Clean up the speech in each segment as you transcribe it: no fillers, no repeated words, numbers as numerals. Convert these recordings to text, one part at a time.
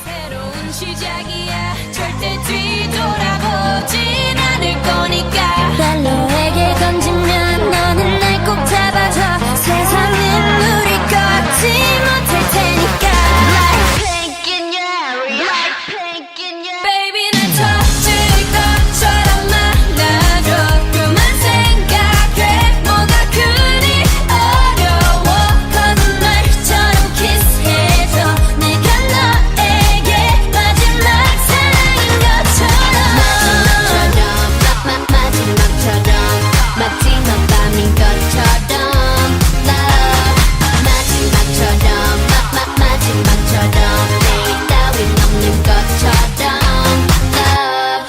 새로운 시작이야. 절대 뒤돌아보진 않을 거니까. 발로에게 던지면 너는 날 꼭 잡아줘. 세상은 우리 걷지 못할 테니까. Blackpink in your area. Blackpink in your Baby 날 터질 것처럼 만나줘. 그만 생각해. 뭐가 그리 어려워. 거짓말처럼 키스해줘. 내가 너에게 마지막 사랑인 것처럼. 마지막 밤인 것처럼. Love 마지막처럼. 마지막처럼. 내일 따윈 없는 것처럼. Love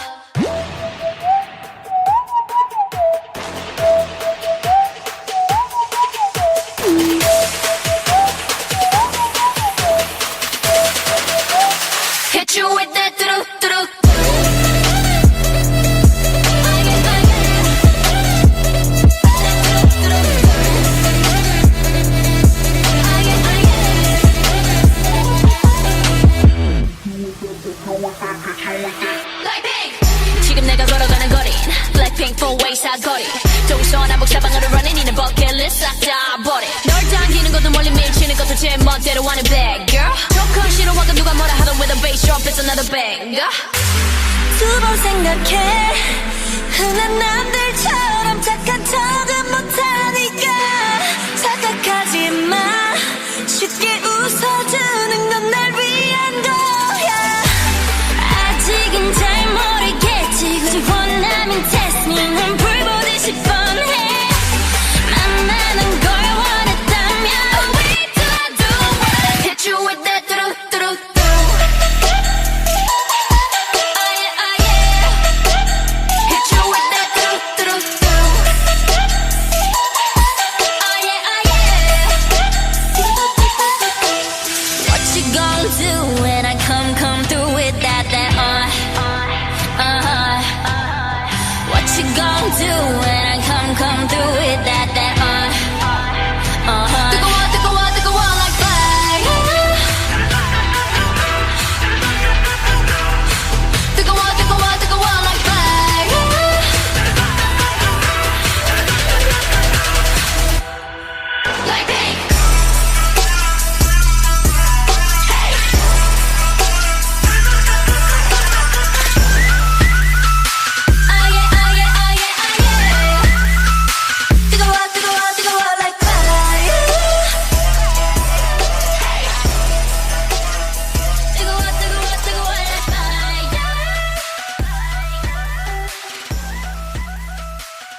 Hit you with that do-do-do. 지금 내가 걸어가는 거린 Blackpink four-way 사거리. 동서남북 사방으로 running 이는 버킷리스트 싹 다 버려. 널 당기는 것도 멀리 밀치는 것도 제 멋대로 하는 bad girl. 조금 싫어하고 누가 뭐라 하던 with a bass drop it's another banger. 두 번 생각해. 흔한 남들처럼 착한 척은 못하니까. 착각하지 마. 쉽게 웃어주는 건 날 위한 거야. 아직은 잘 모르겠지. 굳이 원하면 test me. 난 불보듯이 뻔해. 만나는 걸 원했다면 we do it. Hit you with that do-do-do-do. Oh yeah, oh yeah. Hit you with that do-do-do-do. Oh yeah, oh yeah. What you gonna do when I come through with that What you gonna do when I come through with that 뜨거워 뜨거워 like fire. 뜨거워 like fire. Like pink. 뜨거워 like fire. 뜨거워 like fire.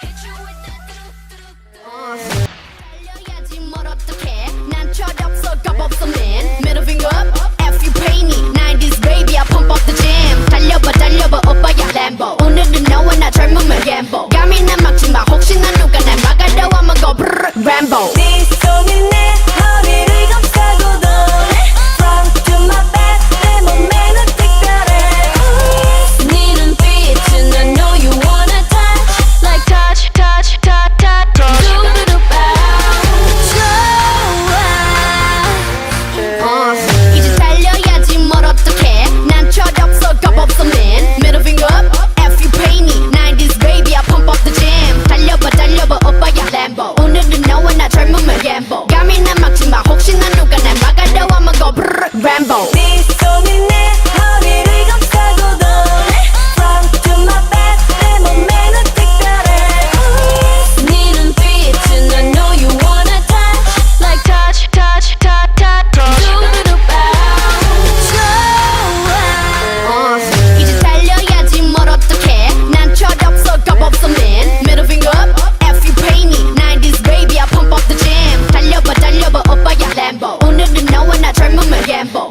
Hit you with that do-do-do-do. 달려야지 뭘 어떡해. 난 철없어 겁없어 man. Middle finger up, F you pay me. 90s baby I pump up the jam. 달려봐 오빠야 램보. 오늘은 너와 나 젊음을 gamble. 감히 난 막지마. 혹시나 누가 날 막아도 I'ma go brrr Rambo. 네 손이 내 허리를 감싸고도 Front to my back 내 몸매는 특별해. 네 눈빛은 I know you wanna touch. Like touch. 좋아. 이제 달려야지 뭘 어떡해. 난 철없어 겁없어 man. Middle finger up, F you pay me. 90s baby I pump up the jam. 달려봐 오빠야 램보. 오늘은 너와 나 젊음을 gamble. 감히 난 막지마. 혹시나 누가 날 막아도 I'ma go brrr Rambo. 네 손이 내 허리를 감싸고도 Front to my back 내 몸매는 특별해. 네 눈빛은 I know you wanna touch. Like touch. 좋아. 이제 달려야지 뭘 어떡해. 난 철없어 겁없어 man. Middle finger up, F you pay me. 90s baby I pump up the jam. 달려봐 오빠야 램보. 오늘은 너와 나 젊음을 gamble.